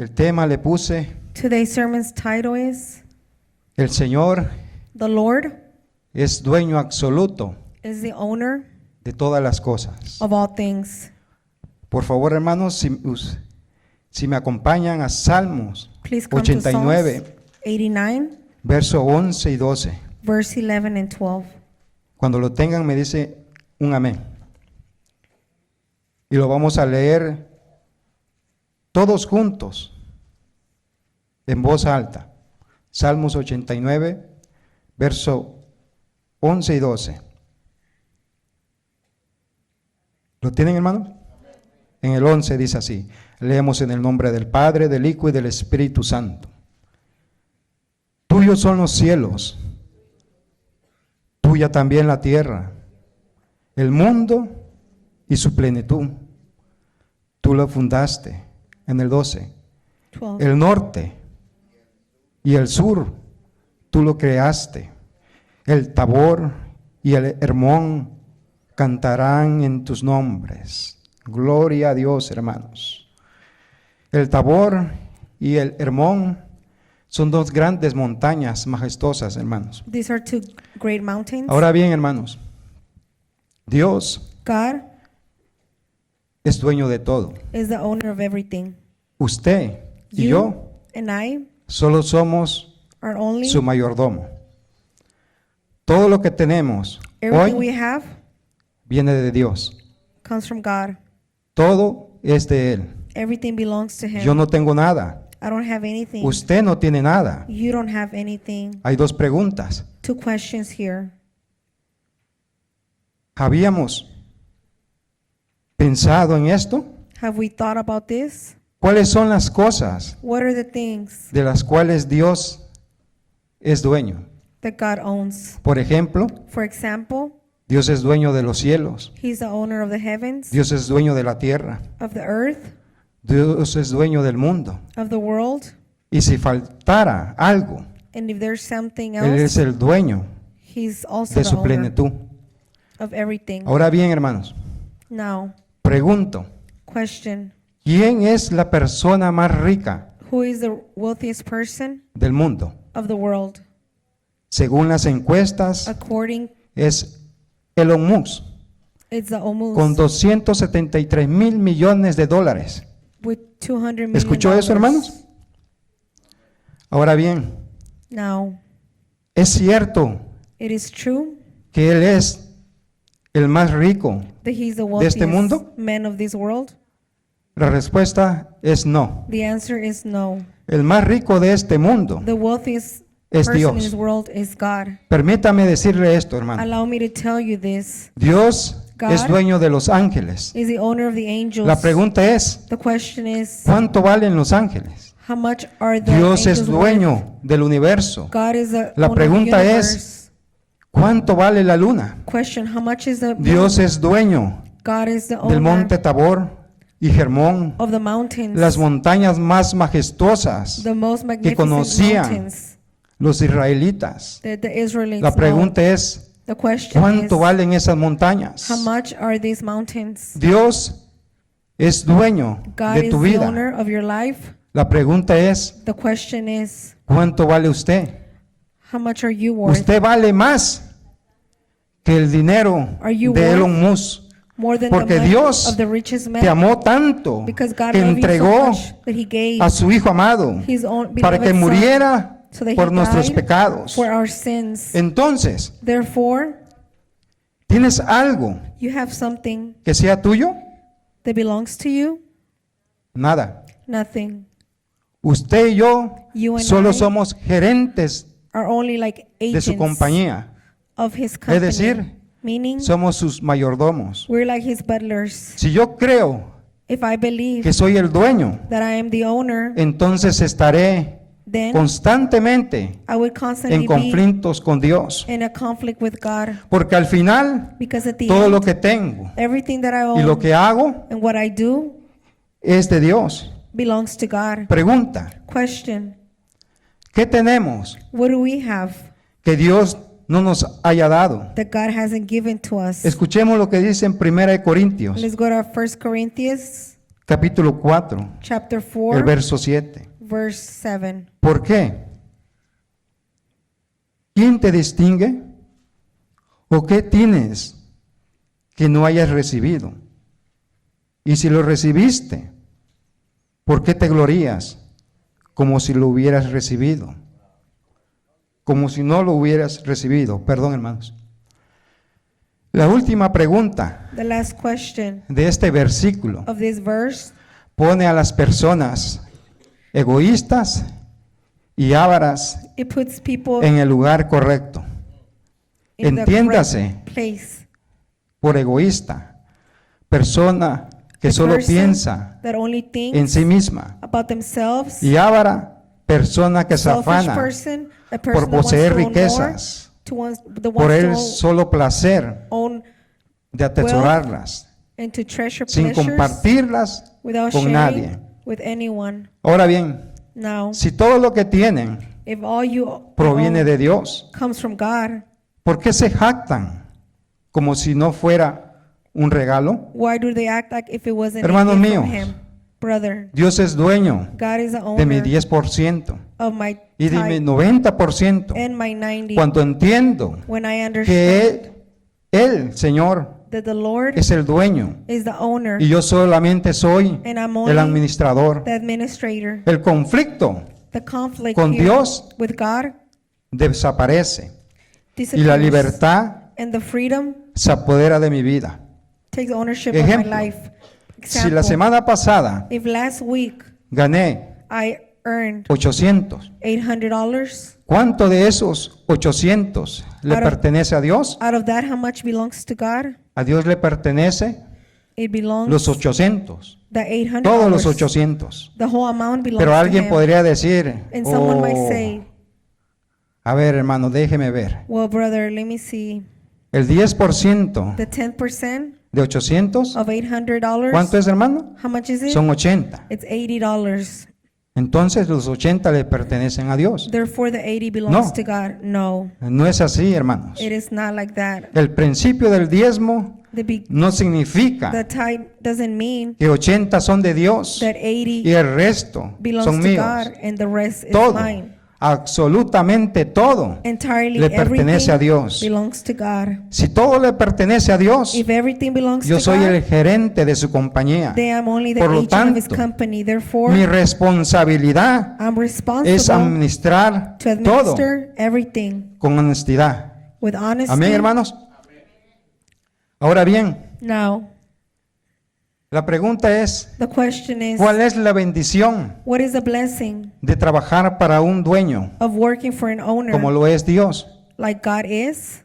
El tema le puse, Today's sermon's title is el Señor The Lord es dueño absoluto is the owner de todas las cosas. of all things. Por favor, hermanos, si me acompañan a Salmos Please come to Psalms 89, 89, verso 11 y 12. verse 11 and 12. Cuando lo tengan me dice un amén. Y lo vamos a leer todos juntos, en voz alta. Salmos 89, verso 11 y 12. ¿Lo tienen, hermanos? En el 11 dice así: leemos en el nombre del Padre, del Hijo y del Espíritu Santo. Tuyos son los cielos, tuya también la tierra, el mundo y su plenitud. Tú lo fundaste. En el 12, 12. el norte y el sur, tú lo creaste. El Tabor y el Hermón cantarán en tus nombres. Gloria a Dios, hermanos. El Tabor y el Hermón son dos grandes montañas majestuosas, hermanos. These are two great mountains. Ahora bien, hermanos, Dios God es dueño de todo. is the owner of everything. Usted y You yo and I solo somos are only su mayordomo. Todo lo que tenemos everything we hoy have viene de Dios. comes from God. Todo es de Él. Everything belongs to Him. Yo no tengo nada. I don't have anything. Usted no tiene nada. You don't have anything. Hay dos preguntas. Two questions here. ¿Habíamos pensado en esto? Have we thought about this? ¿Cuáles son las cosas What are the things de las cuales Dios es dueño? that God owns? Por ejemplo, For example, Dios es dueño de los cielos. He's the owner of the heavens, Dios es dueño de la tierra. of the earth, Dios es dueño del mundo. of the world. Y si faltara algo, And if there's something Él es else, el dueño He's also de the su owner plenitud. of everything. Ahora bien, hermanos, Now, pregunto, question. ¿quién es la persona más rica Who is the wealthiest person del mundo? of the world? Según las encuestas, According, es Elon Musk, it's the con almost 273 mil millones de dólares. with $200 million. ¿Escuchó eso, hermanos? Ahora bien, Now, ¿es cierto it is true que Él es el más rico? that He's the ¿De este wealthiest mundo? man of this world? La respuesta es no. The answer is no. El más rico de este mundo The wealthiest es person in Dios. this world is God. Permítame decirle esto, hermano. Allow me to tell you this. Dios God es dueño de los ángeles. is the owner of the angels. La pregunta es, The question is, ¿cuánto valen los ángeles? how much are the Dios es angels worth? dueño del universo. God is the La owner pregunta of the es, universe. ¿Cuánto vale la luna? Question, how much is the Dios moon? es dueño God is the del owner monte Tabor y Hermón, of the mountains, las montañas más majestuosas the most que magnificent conocían mountains los israelitas. that the Israelites La pregunta es, know. The question ¿cuánto is, valen esas montañas? how much are these mountains? Dios es dueño God de is tu the vida. owner of your life. La pregunta es, The question is, ¿cuánto vale usted? how much are you worth? Usted vale más que el dinero Are you de worth Elon Musk. More than Porque the money Dios of the richest man. Te amó tanto Because God que loved you so entregó much that He gave a su Hijo amado His own para que beloved Son muriera so that He por nuestros died pecados. for our sins. Entonces, Therefore, ¿tienes algo you have something que sea tuyo? that belongs to you? Nada. Nothing. Usted y yo You and solo I somos gerentes are only like de agents su compañía. of His company. Es decir, meaning, somos sus mayordomos. we're like His butlers. Si yo creo If I believe que soy el dueño, that I am the owner, entonces estaré then constantemente I would en constantly be conflictos con Dios. in a conflict with God. Porque al final, Because at the todo end, lo que tengo everything that I y own lo que hago and what I do es de Dios. belongs to God. Pregunta, Question, ¿qué tenemos what do we have que Dios no nos haya dado? that God hasn't given to us? Escuchemos lo que dice en 1 Corintios, Let's go to 1 Corinthians capítulo 4, chapter el 4, verso 7. verse 7. ¿Por qué? ¿Quién te distingue? ¿O qué tienes que no hayas recibido? Y si lo recibiste, ¿por qué te glorías como si lo hubieras recibido? Como si no lo hubieras recibido. Perdón, hermanos. La última pregunta The last question de este versículo of this verse pone a las personas egoístas y ávaras it puts people en el lugar correcto. in the Entiéndase correct place. por egoísta, persona que The solo person piensa that only en thinks sí misma, about themselves. y ávara, persona que se Selfish afana person, a por person that wants poseer to own more, riquezas, that por wants el to solo placer own de atesorarlas, and to treasure sin pleasures compartirlas without con sharing nadie. with anyone. Ahora bien, Now, si todo lo que tienen if all you proviene own de Dios, comes from God, ¿por qué se jactan como si no fuera un regalo? why do they act like if it wasn't Hermanos a gift from míos, Him? Brother, Dios es dueño God is the de mi owner 10% of my y de mi tithe 90% and my 90. cuando entiendo When I que understand Él, Señor, that the Lord es el dueño is the owner y yo solamente soy and I'm el only administrador. the administrator, El conflicto the conflict con here Dios with God desaparece y la disappears, libertad and the freedom se apodera de mi vida. takes ownership of my Ejemplo, life. Si la Example, semana pasada if last week gané I earned 800, $800, ¿cuánto de esos 800 le Out of- pertenece a Dios? out of that, how much belongs to God? A Dios le pertenece It belongs los 800, the $800. todos los 800. The whole amount belongs Pero to alguien Him. podría decir, And someone might "Oh, say, a ver, hermano, déjeme ver. well, brother, let me see. El 10% The 10% de 800, of $800. ¿cuánto es, hermano? How much is it? Son 80. It's $80. Entonces los 80 le pertenecen a Dios. Therefore, the 80 belongs No. to God. No, No es así, hermanos. it is not like that. El principio del diezmo The no significa tithe doesn't mean que 80 son de Dios that y 80 el resto belongs son to míos. God and the rest is Todo, mine. absolutamente todo Entirely le pertenece a everything Dios. belongs to God. Si todo le pertenece a Dios, If everything belongs yo to soy God, el gerente de su compañía. then I'm only the Por lo agent of His tanto, company. Therefore, Mi responsabilidad I'm es responsible administrar to todo administer everything con honestidad. with honesty. Amén, hermanos. Ahora bien, Now, la pregunta es, the question is, ¿cuál es la bendición what is the blessing de trabajar para un dueño of working for an owner como lo es Dios? like God is?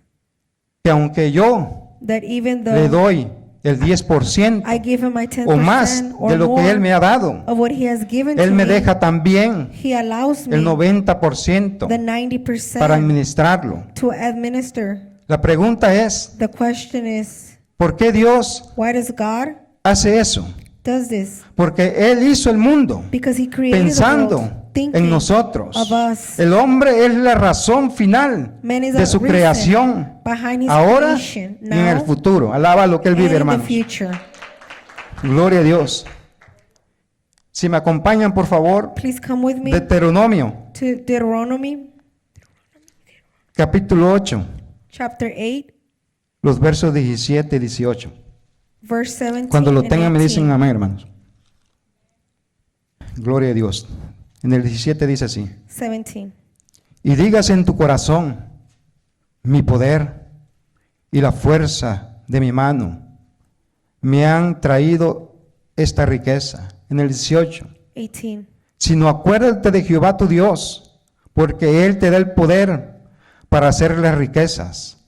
Que aunque yo That even le though doy el 10% I give Him my 10% o más or de lo que Él me more ha dado, of what He has given Él to me me, deja también He allows me el the 90% para 90% administrarlo. to administer. La pregunta es, The question is, ¿por qué Dios why does God hace eso? does this? Porque Él hizo el mundo Because He created the pensando world, en thinking nosotros. of us. El hombre es la razón final Man is de the su reason behind behind His ahora creation, y en el now futuro. Alaba lo que Él and vive, in the hermanos. future. Gloria a Dios. Si me acompañan, por favor, Please come with me Deuteronomio, to Deuteronomy capítulo 8, chapter 8, los versos 17 y 18. verse 17 Cuando lo and tengan me dicen 18. amén, hermanos. Gloria a Dios. En el 17 dice así: 17. y digas en tu corazón, mi poder y la fuerza de mi mano me han traído esta riqueza. En el 18, 18. sino acuérdate de Jehová tu Dios, porque Él te da el poder para hacer las riquezas,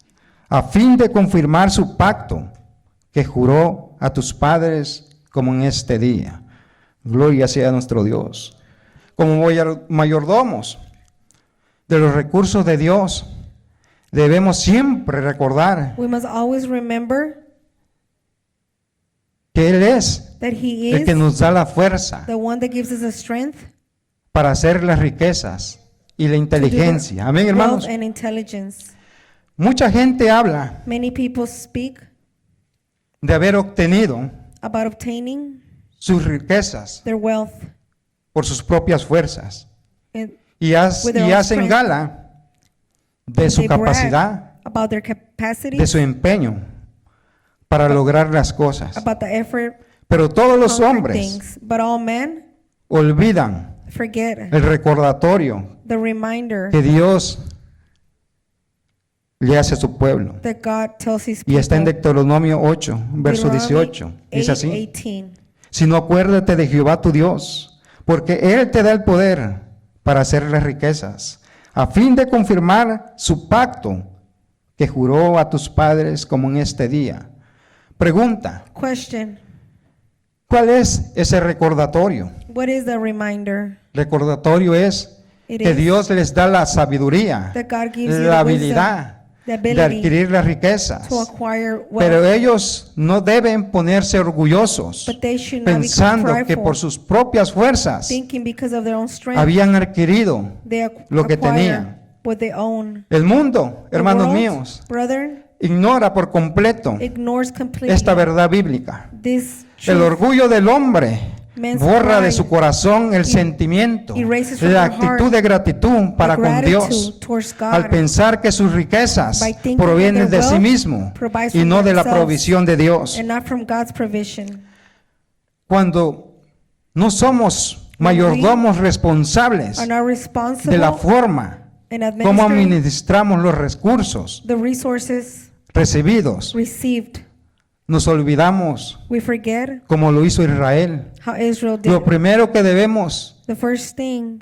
a fin de confirmar su pacto que juró a tus padres como en este día. Gloria sea a nuestro Dios. Como mayordomos de los recursos de Dios, debemos siempre recordar We must always remember que Él es that He el que is nos da la fuerza the one that gives us the strength para hacer las riquezas y la to do inteligencia. Amén, the hermanos. wealth and intelligence. Mucha gente habla Many people speak de haber obtenido about obtaining sus riquezas their wealth, por sus propias fuerzas and y With their own hacen strength. gala de su they brag capacidad, about their de capacity, su empeño para lograr las cosas. about the effort, Pero todos los conquer hombres things. But all men olvidan forget el recordatorio the reminder que Dios le hace a su pueblo. that God tells His Y está en people. Deuteronomio 8, verso Deuteronomy 18. Dice así: 8:18. sino acuérdate de Jehová tu Dios, porque Él te da el poder para hacer las riquezas, a fin de confirmar su pacto que juró a tus padres como en este día. Pregunta: Question: ¿cuál es ese recordatorio? what is the reminder? Recordatorio es It que is Dios les da la sabiduría, that God gives you la the wisdom, habilidad the de ability adquirir las riquezas. to acquire Pero wealth, ellos no deben ponerse orgullosos, but they should not become pensando que prideful, por sus propias fuerzas thinking because of their own strength habían adquirido they lo que acquire tenían. what they own. El mundo, The hermanos world, míos, brethren, ignora por completo ignores completely esta verdad bíblica. this El truth. orgullo del hombre Man's borra de pride su corazón el sentimiento, erases from la their heart actitud de gratitud para the con gratitude Dios, towards God al pensar que sus riquezas by thinking provienen that de their sí wealth mismo provides y from no de la themselves provisión de Dios. and not from God's provision. Cuando no somos mayordomos responsables Are not de responsible la forma in como administering administramos los recursos the resources recibidos, received. nos olvidamos, We forget como lo hizo Israel. how Israel did. Lo primero que debemos The first thing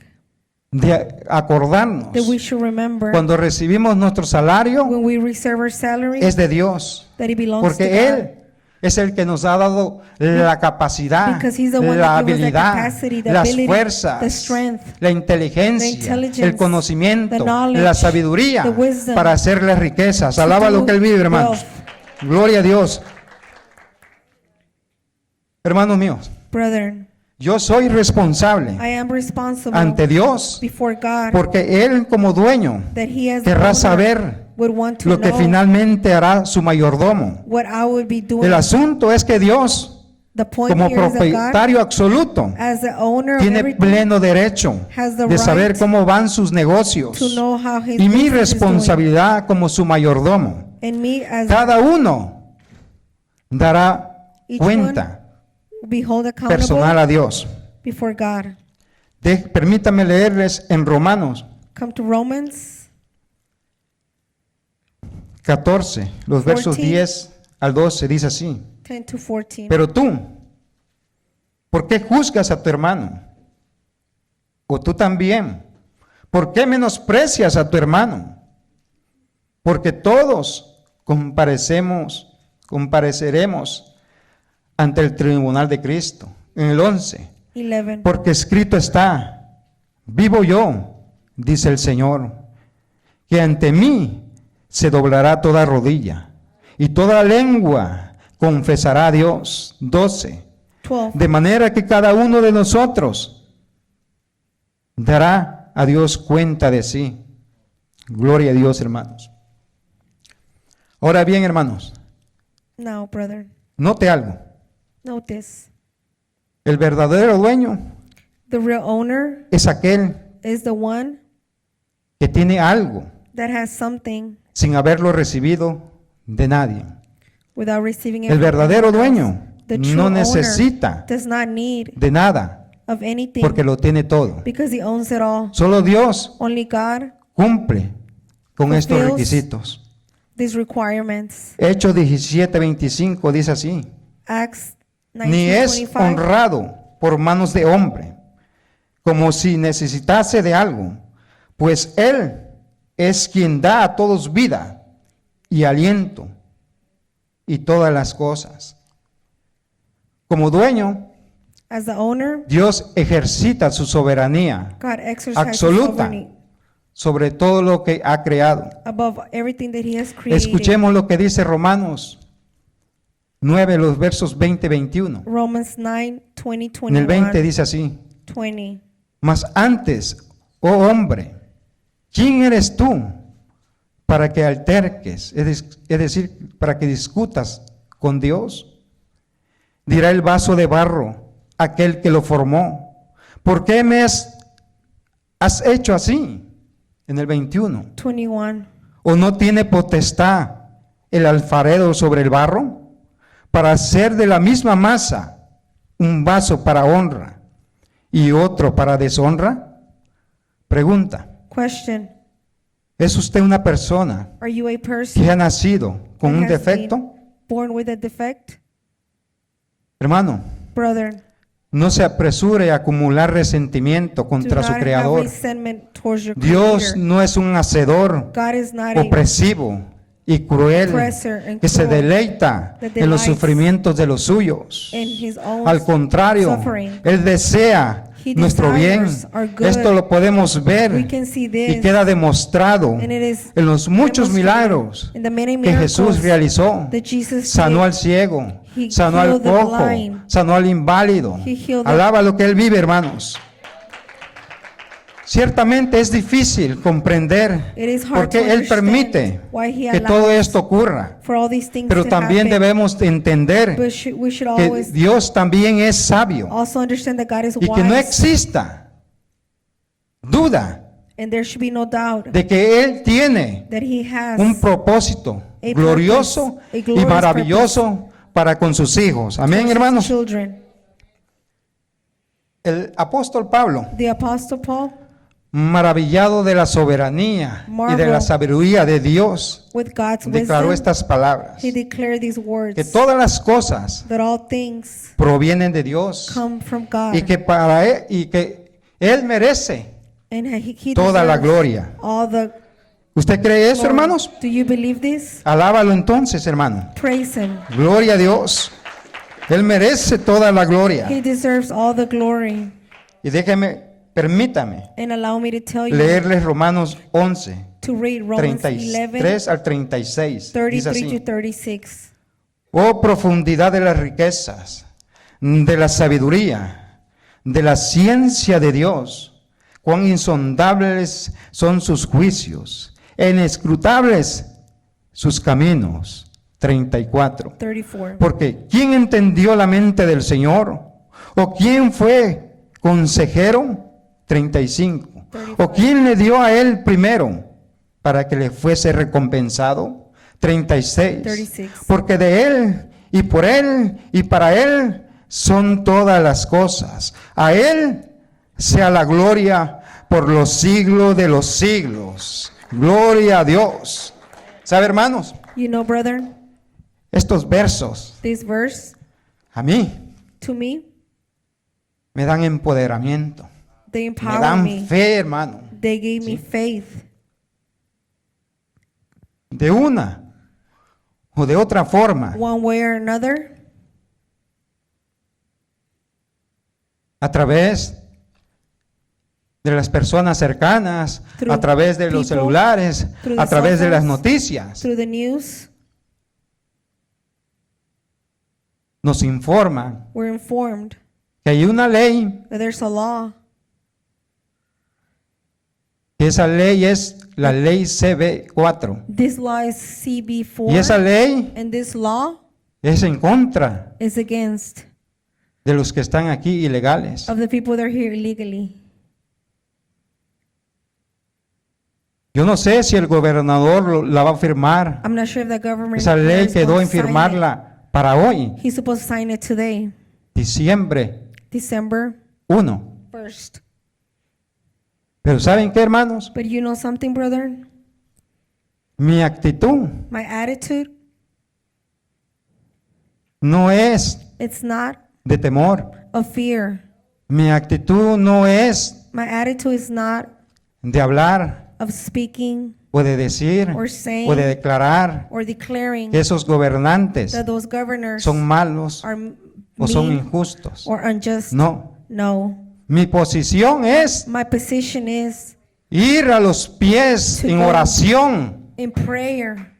de acordarnos that we should remember cuando recibimos nuestro salario when we receive our salary es de Dios, that it belongs to porque God. Él es el que nos ha dado la capacidad, Because He's the one la that gives us the habilidad, capacity, the las ability, fuerzas, the strength, la the inteligencia, intelligence, el conocimiento, the knowledge, la sabiduría the wisdom para hacer las riquezas. to Alaba do lo que Él vive, hermanos. wealth. Gloria a Dios. Hermanos míos, Brethren, yo soy responsable I am responsible ante Dios before God porque Él como dueño that He has the querrá owner saber would want to lo que know finalmente hará su mayordomo. what I would be doing. El asunto es que Dios, The point como here is that God, propietario absoluto, as the owner of tiene everything, pleno derecho has the de saber right cómo van sus negocios. to know how His Y mi business is doing. responsabilidad como su mayordomo, And me as cada uno dará Each cuenta be held accountable personal a Dios. before God. Permítame leerles en Romanos Come to Romans 14, los versos 14. 10 al 12, dice así: 10 to 14. pero tú, ¿por qué juzgas a tu hermano? O tú también, ¿por qué menosprecias a tu hermano? Porque todos compareceremos ante el tribunal de Cristo. En el 11, 11. porque escrito está: vivo yo, dice el Señor, que ante mí se doblará toda rodilla y toda lengua confesará a Dios. 12, 12. de manera que cada uno de nosotros dará a Dios cuenta de sí. Gloria a Dios, hermanos. Ahora bien, hermanos, Now, brethren, note algo. notice El verdadero dueño the real owner es aquel is the one que tiene algo that has something sin haberlo recibido de nadie. without receiving it. El from verdadero anyone else. dueño The true no owner necesita does not need de nada of anything porque lo tiene todo. because He owns it all. Solo Dios Only God cumple con estos fulfills requisitos. these requirements. Hechos 17:25 dice así: Acts ni es 19:25. honrado por manos de hombre, como si necesitase de algo, pues Él es quien da a todos vida y aliento y todas las cosas. Como dueño, As the owner, Dios ejercita su soberanía God exercises absoluta sovereignty sobre todo lo que ha creado. above everything that He has created. Escuchemos lo que dice Romanos 9, los versos 20 y 21. Romans 9, 20, En el 20 21, dice así: 20. mas antes, oh hombre, ¿quién eres tú para que alterques, es decir, para que discutas con Dios? Dirá el vaso de barro aquel que lo formó. ¿Por qué me has hecho así? En el 21. 21. ¿O no tiene potestad el alfarero sobre el barro para hacer de la misma masa un vaso para honra y otro para deshonra? Pregunta. Question. ¿Es usted una persona Are you a person que ha nacido con that un has defecto? been born with a defect? Hermano, Brother, no se apresure a acumular resentimiento do contra not su have Creador. resentment towards your Dios Creator. no es un hacedor God is not a opresivo y cruel oppressor and que se cruel deleita that en los delights sufrimientos de los suyos. in his own Al contrario, suffering. Él desea He nuestro bien. desires our good. Esto lo podemos We ver can see y this, queda demostrado and it is en los muchos demonstrated milagros in the many que Jesús miracles realizó. that Jesus Sanó did. al ciego, He sanó al healed the cojo, blind. sanó al inválido. He healed the- Alaba lo que Él vive, hermanos. Ciertamente es difícil comprender It is hard por to qué Él understand permite why he que todo allows esto ocurra. for all these things Pero to también happen. debemos de entender But we should que always Dios también es sabio also understand that God is y que no wise, exista duda and there should be no doubt de que Él tiene that He has un propósito a glorioso purpose, a y glorious maravilloso para con sus hijos. Amén, towards His hermanos. children. El apóstol Pablo, The Apostle Paul, maravillado de la soberanía y de Marvel la sabiduría de Dios, with God's declaró wisdom, estas palabras: he declared these que words, todas las cosas that all things provienen de Dios come from God, y que para él, y que Él merece and he toda la deserves gloria. all the ¿Usted cree eso, glory. hermanos? Do you believe this? Alábalo entonces, hermano. Praise Him. Gloria a Dios. Él merece toda la gloria. He deserves all the glory. Y permítame And allow me to tell you leerles Romanos 11, to read Romans 11, 33 al 36. Dice 33 así: to 36. Oh profundidad de las riquezas, de la sabiduría, de la ciencia de Dios, cuán insondables son sus juicios, e inescrutables sus caminos. 34. 34. Porque ¿quién entendió la mente del Señor? ¿O quién fue consejero? 35. ¿O quién le dio a él primero para que le fuese recompensado? 36. 36. Porque de él y por él y para él son todas las cosas. A él sea la gloria por los siglos de los siglos. Gloria a Dios. ¿Sabe, hermanos? You know, brother, Estos versos this verse a mí to me, me dan empoderamiento, they me empower dan me. fe, hermano. They gave me faith. De una o de otra forma, One way or another, a través de las personas cercanas, Through a través de los people, celulares, through a the través de cell las phones, noticias, through the news, nos informan we're informed que hay una ley, that there's a law. que esa ley es la ley CB4. This law is CB4. Y esa ley And this law es en contra is against de los que están aquí ilegales. of the people that are here illegally. Yo no sé si el gobernador la va a firmar. I'm not sure if the government Esa ley is quedó going en to sign it. firmarla para hoy, He's supposed to sign it today, diciembre December 1. 1st. Pero ¿saben qué, hermanos? But you know something, brother? Mi actitud My attitude, no es it's not de temor. of fear. Mi actitud no es My attitude is not de hablar of speaking o de decir or saying o de declarar or declaring que esos gobernantes that those governors son malos are o son mean injustos. or unjust. No. No. Mi posición es My position is ir a los pies To en go oración in prayer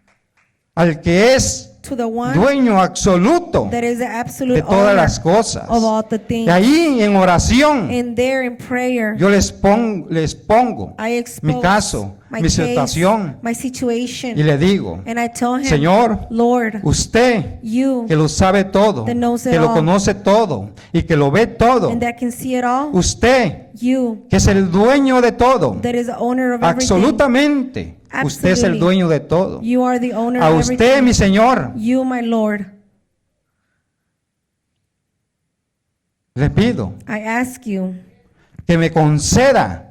al que es to the one dueño absoluto that is the absolute de todas owner las cosas. of all the Y things. ahí en oración And there in prayer, yo les pongo I mi expose caso, my mi case, situación my situation, y le digo, and I tell him, Señor, Lord, usted you que lo sabe todo, that knows it que lo all, conoce todo y que lo ve todo, and that can see it all, usted you que es el dueño de todo, that is the owner of everything, absolutamente, usted es el Absolutely. dueño de todo. you are the owner A of usted, everything. mi Señor, You, my Lord, le pido I ask you que me conceda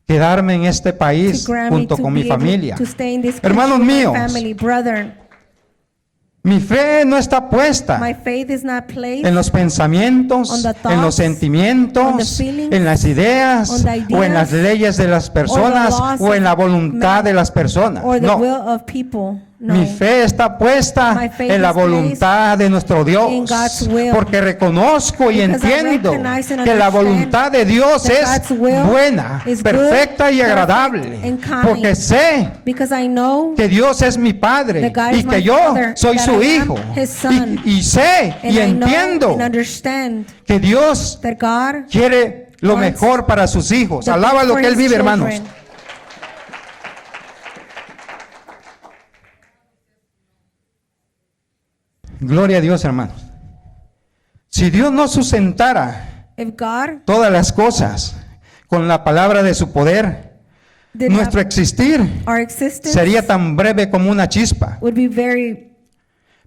quedarme en este to país grant me junto to con mi be able familia. to stay in this Hermanos country with míos, my family, brethren. Mi fe no está puesta My faith is not placed en los pensamientos, on the thoughts, en los sentimientos, on the feelings, en las ideas on the ideas, o en las leyes de las personas laws o en la of voluntad men, de las personas. or the No, will of people. No. mi fe está puesta My faith en la is placed voluntad de nuestro in Dios, God's will. porque reconozco y Because I entiendo recognize and que la understand voluntad de Dios that es God's will buena, is perfecta good, y perfect, agradable, and kind. porque sé Because I know que Dios es mi Padre that God y is que my yo Father, soy that su I am hijo His son, y sé and y I know entiendo and understand que Dios that God quiere lo wants mejor para sus hijos. the Alaba best lo for que Él His vive, hermanos. children. Gloria a Dios, hermanos. Si Dios no sustentara If God todas las cosas con la palabra de su poder, did nuestro not, existir our existence sería tan breve como una chispa. would be very,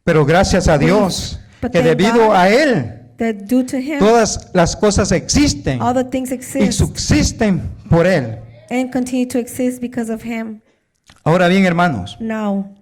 Pero gracias a Dios, But que thank debido God a Él, that due to Him, todas las cosas existen all the things y exist subsisten por Él. and continue to exist because of Him. Ahora bien, hermanos, Now,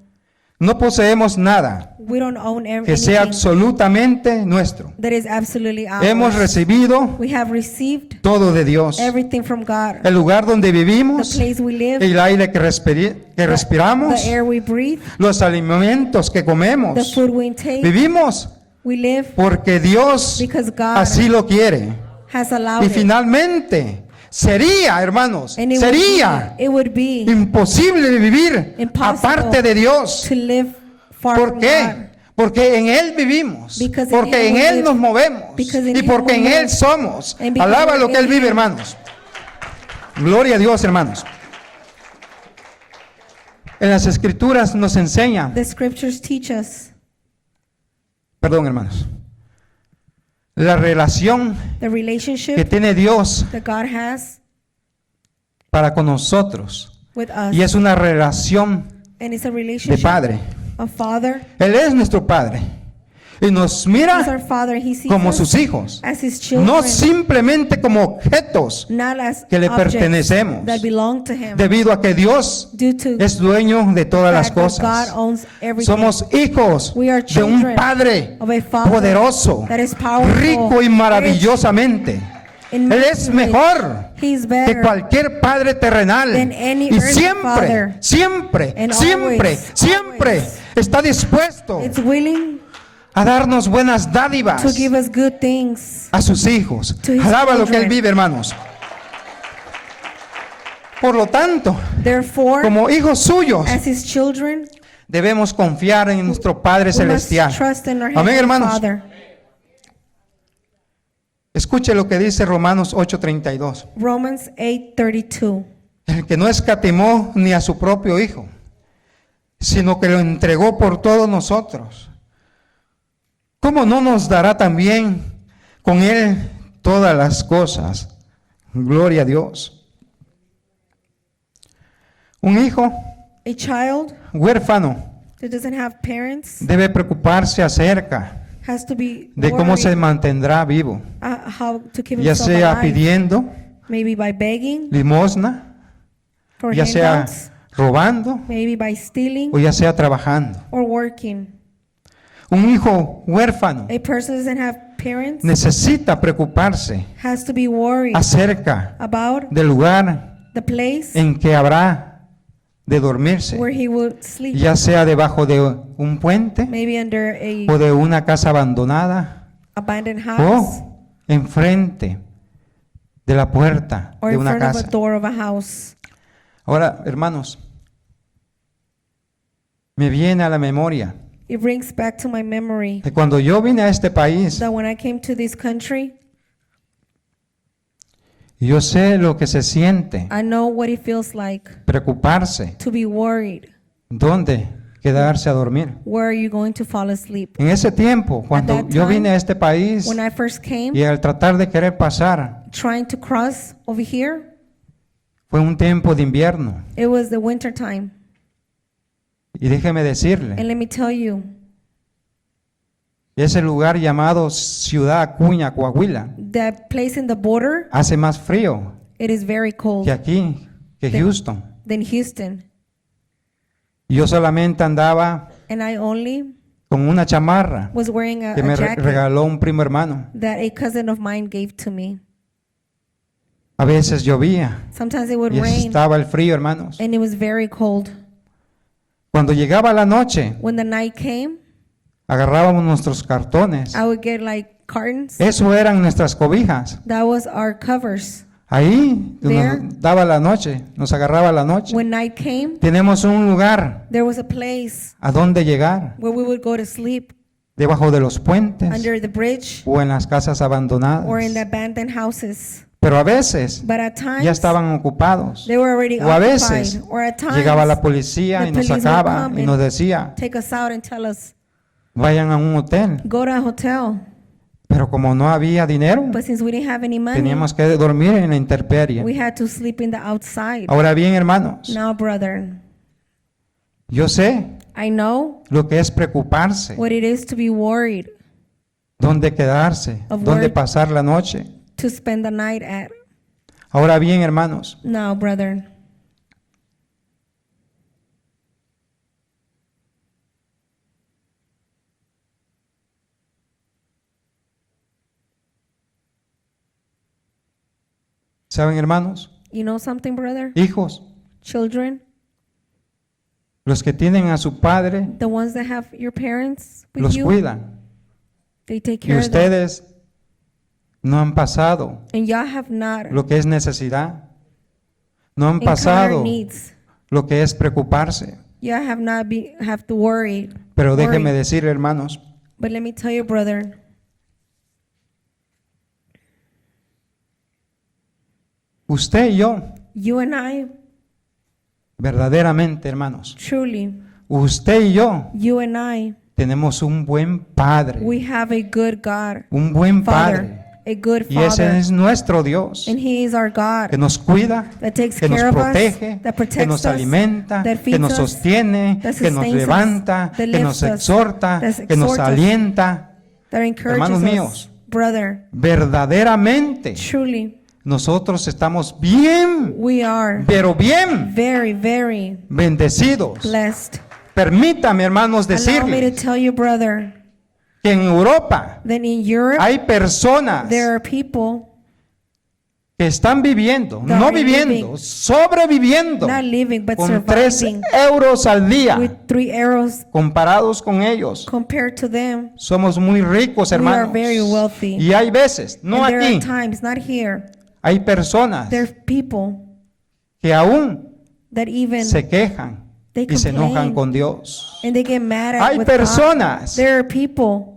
no poseemos nada we don't own que sea anything absolutamente nuestro. that is absolutely Hemos ours. recibido We have received todo de Dios. everything from God. El lugar donde The vivimos, place we live, el aire que respiramos, the air we breathe, los alimentos que the comemos. food we intake, Vivimos we live porque Dios because God así lo quiere. has allowed Y it. finalmente, sería, hermanos, And sería it would be imposible vivir impossible aparte de Dios. to live far ¿Por from qué? God. Porque en Él vivimos, Because in porque Him en we Él live, nos movemos because in y Him porque we en live, Él somos. and because Alaba we're lo que in Él vive, Him. hermanos. Gloria a Dios, hermanos. En las Escrituras nos enseña, The scriptures teach us perdón, hermanos, la relación the que relationship tiene Dios that God has para con nosotros. with us. Y es una relación And it's a de relationship Padre. of Father. Él es nuestro Padre y nos He's mira our Father. He sees como us sus hijos, as His children, no simplemente como objetos, not as que le objects pertenecemos. that belong to Him. debido a que Dios Due to es dueño de todas las the fact that cosas. God owns everything. Somos hijos We are de un children Padre of a Father poderoso, that is powerful, rico y rich, maravillosamente. and Él es mejor He's que better cualquier padre terrenal. than any Y earthly father. siempre And siempre always está dispuesto it's willing a darnos buenas to dádivas give us good things. a sus hijos. to his Alaba lo que Él children. vive, hermanos. Por lo tanto, Therefore, como hijos suyos, as His children, debemos confiar en nuestro Padre we must Celestial. trust in our Amén, Heavenly hermanos. Father. Escuche lo que dice Romanos 8:32. Romans 8:32. El que no escatimó ni a su propio Hijo, sino que lo entregó por todos nosotros, ¿cómo no nos dará también con Él todas las cosas? Gloria a Dios. Un hijo A child huérfano that doesn't have parents debe preocuparse acerca has to be de cómo se worried mantendrá vivo, how to keep ya himself sea alive. pidiendo Maybe by begging limosna, for ya sea handouts, robando maybe by stealing o ya sea trabajando. or working. Un hijo huérfano A person doesn't have parents necesita preocuparse has to be worried acerca about del lugar the place en que habrá de dormirse, where he would sleep. ya sea debajo de un puente Maybe under a o de una casa abandonada abandoned house o enfrente de la puerta or de in una front of a casa. door of a house. Ahora, hermanos, me viene a la memoria It brings back to my memory que cuando yo vine a este país, that when I came to this country, yo sé lo que se siente, I know what it feels like preocuparse, to be worried. dónde quedarse a dormir. Where are you going to fall asleep? En ese tiempo, cuando that yo time, vine a este país When I first came, y al tratar de querer pasar, trying to cross over here, fue un tiempo de invierno. it was the winter time. Y déjeme And decirle, let me tell you, ese lugar llamado Ciudad Acuña, Coahuila, that place in the border, hace más frío it is very cold que aquí, que Houston. than Houston. Yo solamente andaba And I only con una chamarra was wearing que me a jacket regaló un primo hermano. that a cousin of mine gave to me. A veces llovía Sometimes it would y rain, estaba el frío, hermanos. and it was very cold. Cuando llegaba la noche, When the night came, agarrábamos nuestros cartones. I would get like cartons. Eso eran nuestras cobijas. That was our covers. Ahí There. nos daba la noche, nos agarraba la noche. When night came, Tenemos un lugar there was a place a donde llegar, where we would go to sleep debajo de los puentes under the bridge o en las casas abandonadas. or in the abandoned houses. Pero a veces But at times, ya estaban ocupados. they were already O a veces occupied. Or at times, llegaba la policía the y nos police would sacaba come y and nos decía, take us out and tell us, vayan a un hotel. go to a hotel. Pero como no había dinero, But since we didn't have any money, teníamos que dormir en la intemperie. we had to sleep in the outside. Ahora bien, hermanos, Now, brother, yo sé I know lo que es preocuparse, what it is to be worried, dónde quedarse, Of dónde work. pasar la noche. to spend the night at. Ahora bien, hermanos, Now, brother, ¿saben, hermanos? you know something, brother? Hijos, Children, los que tienen a su padre, the ones that have your parents with los you, cuidan. they take Y care of them. ustedes no han pasado And y'all have not lo que es necesidad. No han encountered pasado needs. lo que es preocuparse. Y'all have not have to worry. Pero worry. déjenme decir, hermanos, But let me tell you, brother, usted y yo, you and I, verdaderamente, hermanos, truly, usted y yo you and I, tenemos un buen Padre, we have a good God, un buen Father, Padre. a good Y ese Father, es nuestro Dios, and He is our que God nos cuida, that takes que nos care of us, protege, that que protects nos us, alimenta, that que feeds nos us, sostiene, that que nos sustains us, levanta, that que nos lifts us, exhorta, that que nos exhorts us, alienta. that encourages Hermanos us. míos, Brother, verdaderamente truly, nosotros estamos bien, we are pero bien very, very bendecidos. blessed. Permítame, hermanos, Allow me to decirles tell you, brother, que en Europa that in Europe, hay personas there are people que están viviendo, that no are viviendo, living, sobreviviendo not living, but con 3 surviving euros al día. with 3 arrows Comparados con ellos, compared to them. somos muy ricos, We are hermanos. very wealthy. Y hay veces, no And there aquí, are times, not here, hay personas there are people que aún that even se quejan they y se enojan complain con Dios. and they get mad at Hay with personas God. There are people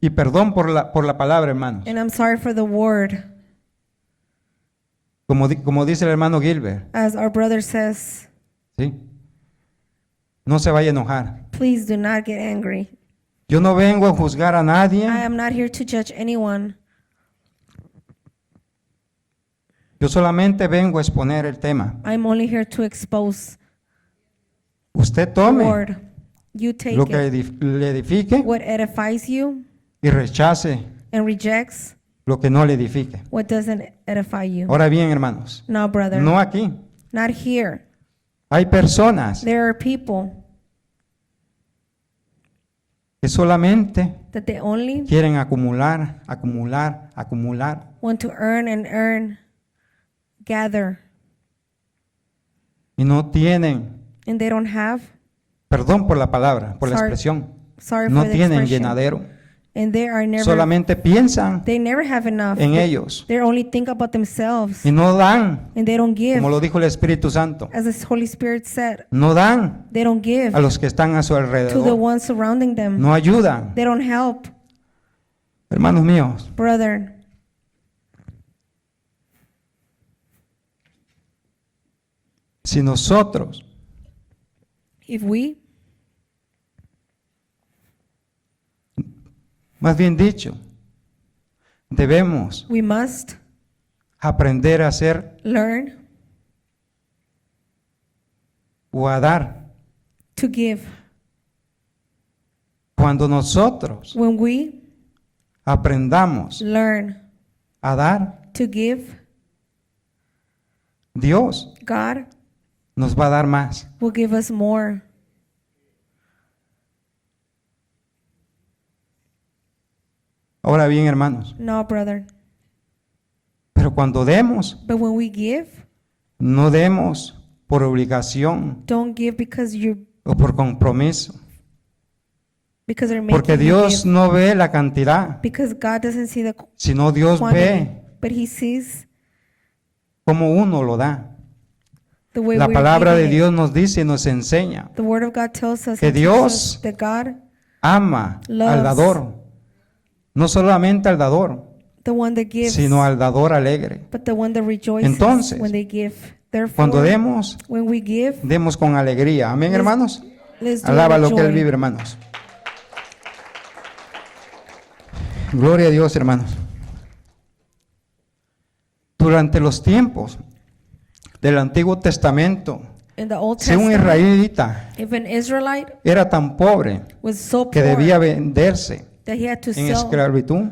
y perdón por la palabra, hermanos. and I'm sorry for the word, Como dice el hermano Gilbert, as our brother says, ¿sí? No se vaya a enojar. please do not get angry. Yo no vengo a juzgar a nadie. I am not here to judge anyone. Yo solamente vengo a exponer el tema. I'm only here to expose Usted the tome word. You take lo que it, le edifique what edifies you, y rechace and rejects lo que no le edifique. what doesn't edify you. Ahora bien, hermanos, No, brother, no aquí. not here. Hay personas There are people que solamente that they only quieren acumular, acumular, acumular. want to earn and earn, gather, Y no tienen, and they don't have. perdón por la palabra, por la Sorry. expresión, Sorry no for the tienen expression. llenadero. And they are never, solamente piensan they never have enough. en ellos They only think about themselves. y no dan, And they don't give. como lo dijo el Espíritu Santo, As the Holy Spirit said, no dan they don't give a los que están a su to the alrededor, ones surrounding them. no ayudan. They don't help. Hermanos míos, Brother, si nosotros if we, más bien dicho, debemos we must aprender a ser learn o a dar. to give. Cuando nosotros When we aprendamos learn a dar, to give, Dios God nos va a dar más. will give us more. Ahora bien, hermanos, No, brother. pero cuando demos, But when we give, no demos por obligación don't give because o por compromiso, they're making porque you Dios give. no ve la cantidad, Because God doesn't see the sino Dios quantity, ve but He sees cómo uno lo da. the way La we're palabra de giving it. Dios nos dice y nos enseña, The Word of God tells us que and teaches Dios us that God, ama Loves. al dador, no solamente al dador, the one that gives, sino al dador alegre. but the one that rejoices Entonces, when they give. Therefore, Cuando demos, when we give, demos con alegría. Amén, Let's- hermanos. let's do it Alaba with lo que Él joy. vive, hermanos. Gloria a Dios, hermanos. Durante los tiempos del Antiguo Testamento, In the Old si un Testament, israelita if an Israelite era tan pobre was so que poor debía venderse that he had to en sell esclavitud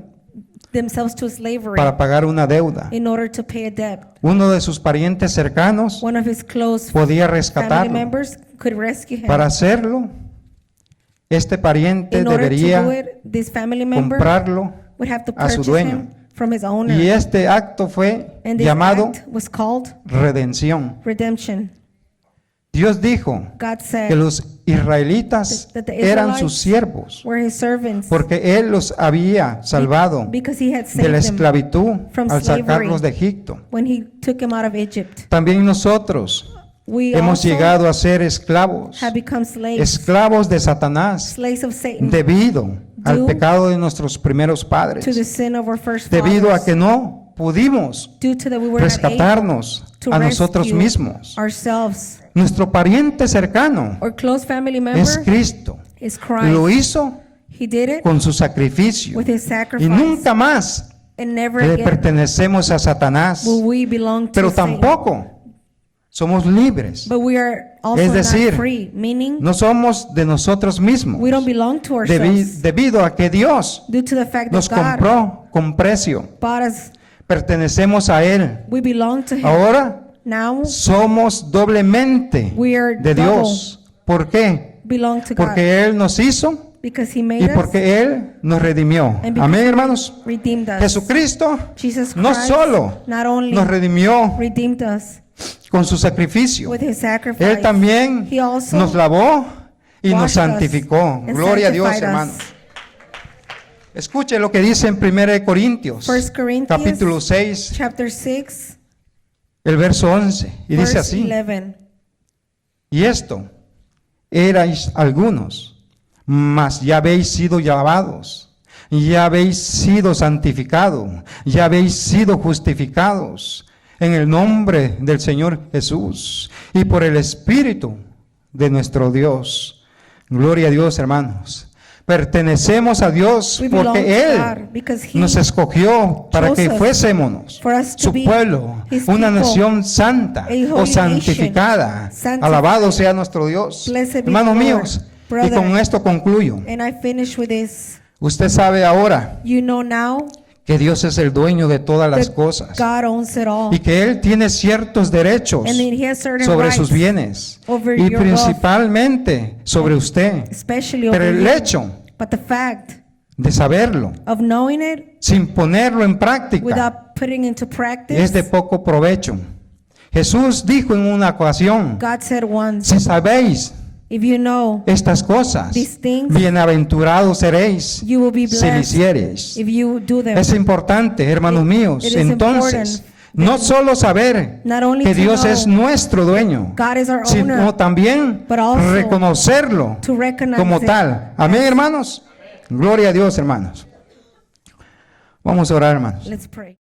themselves to slavery para pagar una deuda, in order to pay a debt, uno de sus parientes cercanos one of his close podía family rescatarlo. members could rescue him. Para hacerlo, este pariente In order to do debería it, this family member comprarlo would have to a su purchase dueño. him from his owner. y este acto fue And this llamado act was called redención. redemption. Dios dijo God que said los israelitas that the eran Israelites sus siervos were his servants porque Él los había salvado because he had de saved la them esclavitud from al slavery. sacarlos de Egipto. when he took him out of Egypt. También nosotros We hemos also llegado a ser esclavos, have become slaves, esclavos de Satanás slaves of Satan, debido al Due pecado de nuestros primeros padres, to the sin of our first debido a fathers, que no pudimos due to that we were not able rescatarnos to a nosotros rescue mismos. ourselves. Nuestro pariente cercano Our close family member es Cristo. is Christ. Lo hizo He did it con su sacrificio. with his Y sacrifice, nunca más and never le again pertenecemos a Satanás. will we belong to Pero Satan. tampoco somos libres. But we are also Es decir, not free, meaning No somos de nosotros mismos. we don't belong to ourselves Debido a que Dios due to the fact nos that God compró con precio. bought us. Pertenecemos a Él. We belong to Him. Ahora Now somos doblemente we are de Dios. ¿Por qué? belong to God Porque Él nos hizo because He y made us porque Él nos redimió. and because Amén, He hermanos. redeemed us. Jesucristo Jesus no Christ solo not only nos redimió redeemed us con su sacrificio, with His sacrifice, Él también He also nos lavó y nos washed us santificó. and Gloria a Dios, sanctified hermanos. us. Escuche lo que dice en 1 Corintios, 1 Corinthians capítulo 6, chapter 6, el verso 11, y dice verse así: 11. Y esto erais algunos, mas ya habéis sido lavados, ya habéis sido santificados, ya habéis sido justificados en el nombre del Señor Jesús y por el Espíritu de nuestro Dios. Gloria a Dios, hermanos. Pertenecemos a Dios We belong to porque Él God because He nos escogió para chose que us fuésemos for us to su be pueblo, His una people, nación santa a holy o santificada. nation, sanctified. Alabado sea nuestro Dios. Blessed be Hermanos the Lord. míos, y Brother, con esto concluyo. And I finish with this. Usted sabe ahora You know now que Dios es el dueño de todas las that cosas God owns it all. y que Él tiene ciertos derechos And that He has certain sobre rights sus bienes over y your principalmente sobre usted. especially Pero over el you. hecho But the fact de saberlo of knowing it sin ponerlo en práctica without putting into practice, es de poco provecho. Jesús dijo en una ocasión: God said once, si sabéis If you know estas cosas, these things, bienaventurados seréis you will be si lo blessed hiciereis. if you do them. Es importante, hermanos míos, it is entonces, important no solo saber not only que to Dios know es nuestro dueño, God is our sino owner, también but also reconocerlo to recognize como it. tal. Amén, hermanos. Gloria a Dios, hermanos. Vamos a orar, hermanos. Let's pray.